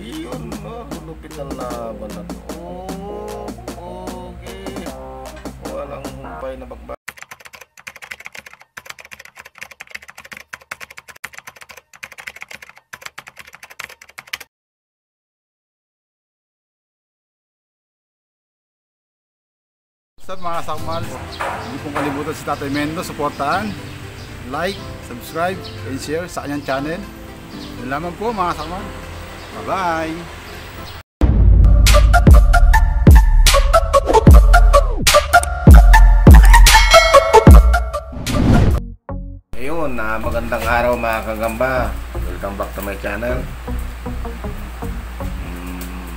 Iyon, lupit ang laban na to. Okay. Walang humpay na bakbak. What's up mga sakmal? Hindi pong kalimutan si Tatay Mendo, supportahan, like, subscribe, and share sa kanyang channel. Yun lamang po mga sakmal. Bye-bye! Ayun, magandang araw mga kagamba. Welcome back to my channel.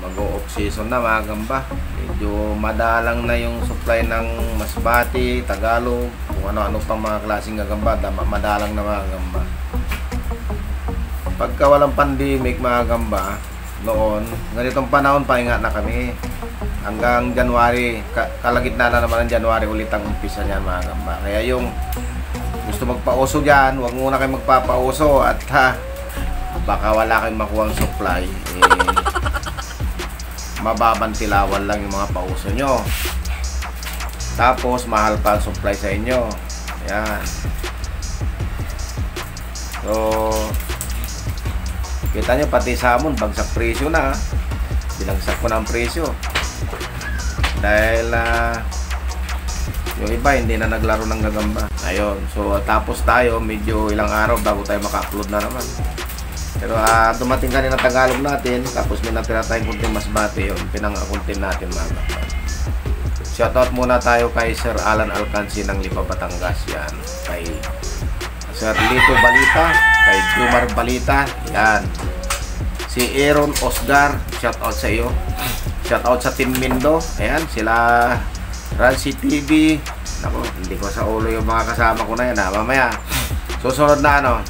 Mag-off season na mga gamba. Medyo madalang na yung supply ng Masbate, Tagalog, kung ano-ano pang mga klaseng gagamba, madalang na mga gamba. Pagka walang pandemic mga gamba, noon, ganitong panahon pahinga na kami. Hanggang January, kalagitnaan na naman ng January ulit ang umpisa niyan mga gamba. Kaya yung gusto magpauso dyan, huwag muna kayo magpapauso at baka wala kayong makuha ang supply. Mababantilawan lang yung mga pauso nyo. Tapos mahal pa ang supply sa inyo. Ayan. So kita nyo pati salmon bagsak presyo na. Binagsak ko na ang presyo dahil yung iba hindi na naglaro ng gagamba. Ayun. So tapos tayo medyo ilang araw bago tayo maka-upload na naman. Pero dumating kanina Tagalog natin, tapos may natira tayong kunting Masbate, yun, pinang-content natin mga kapatid. Shoutout muna tayo kay Sir Alan Alcanci ng Lipa, Batangas, yan. Kay Sir Lito Balita, kay Jumar Balita, yan. Si Aaron Osgar, shoutout sa iyo. Shoutout sa Team Mindo, ayan, sila Rancy TV. Naku, hindi ko sa ulo yung mga kasama ko na yan, mamaya. Susunod na ano,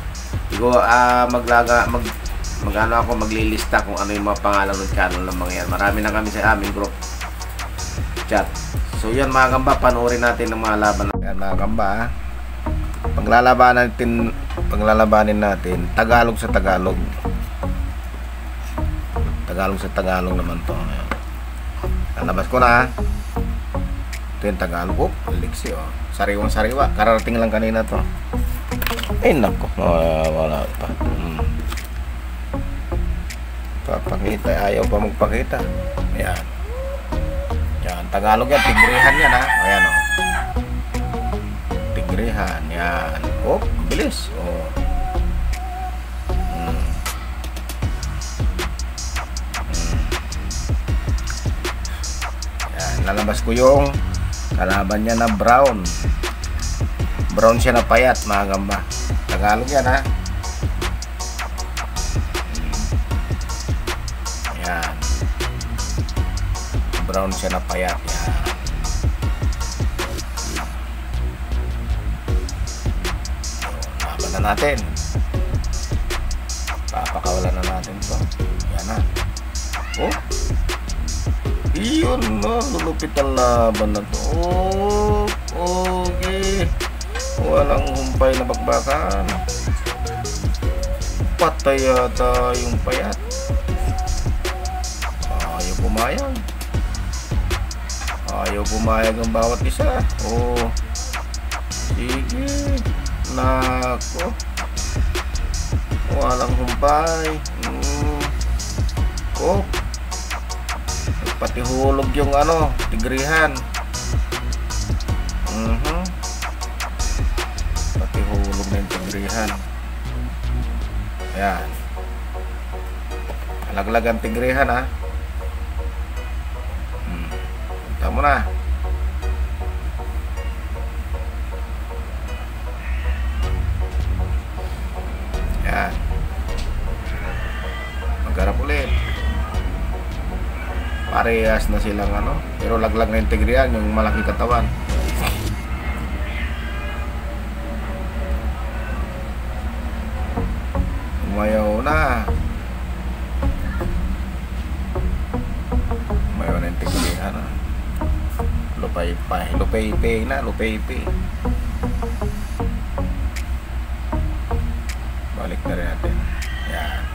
maglilista kung ano yung mga pangalan ng channel ng mga yan. Marami na kami sa aming group chat. So yan mga gamba, panoorin natin ng mga laban. Yan mga gamba, paglalabanin natin Tagalog sa Tagalog. Tagalog sa Tagalog naman to. Lalabas ko na. Ito yung Tagalog. Liksi, oh. Sariwang sariwa. Kararating lang kanina to. Ay nako, wala pa. Papakita, ayaw pa magpakita. Ayan. Yan, Tagalog yan, tigrihan yan ha. Ayan o. Tigrihan, yan. Oh, bilis. Oh. Yan, lalabas ko yung kalaban niya na brown. Brown siya na payat mga gamba. Tagalog yan ha. Ayan. Brown siya na payat yan. Laban na natin. Papakawalan na natin ito. Yan na. Oh. Iyon na. Lulupit ang laban na to. Oh. Okay. Walang humpay na bakbakan. Patay yata yung payat. Ayaw pumayag. Ayaw pumayag ang bawat isa. Oh. Sige. Nako. Walang humpay. Oh. Pati hulog yung ano, tigrihan. Hulog na yung tigrihan. Ayan. Alaglag ang tigrihan ha. Punta mo na. Ayan. Magharap ulit. Parehas na silang ano, pero laglag na yung tigrihan, yung malaki katawan. Umayaw na. Umayaw na yung tigrihan. Lupay-pay. Lupay-pay na. Lupay-pay. Balik na rin natin. Yan.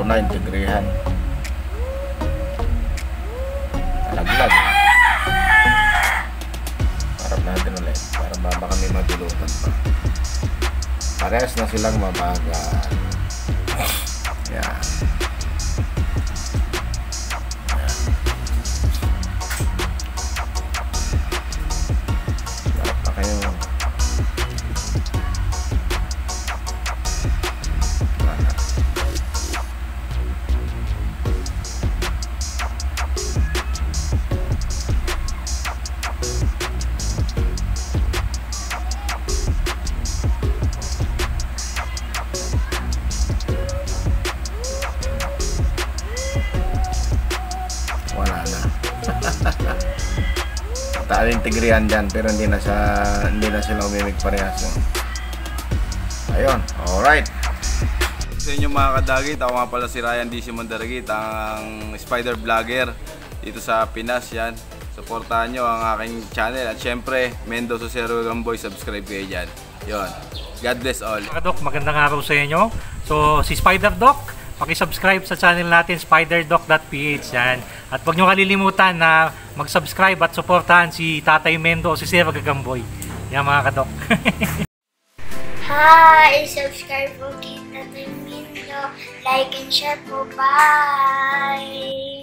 lalo na integrihan. Alaglag. Harap natin ulit para baka may matulutan pa. Parehas na silang mabagal. Yan. Harap na kayo. Wala na. Tayo integrihan dyan pero hindi na sila umimig parehas. Ayun, alright. Sa inyo mga kadagit, ako nga pala si Ryan DC Mandaragit, ang spider vlogger dito sa Pinas. Yan, supportahan nyo ang aking channel at syempre Mendo Susero Gamboy, subscribe kayo dyan. Yun, God bless all. Mga Doc, magandang araw sa inyo. So, si Spider Doc, paki-subscribe sa channel natin, spiderdoc.ph yan. At huwag nyo kalilimutan na mag-subscribe at supportahan si Tatay Mendo o si Sir Gagamboy. Yan mga kadok. Hi! Subscribe po kay Tatay Mendo. Like and share po. Bye!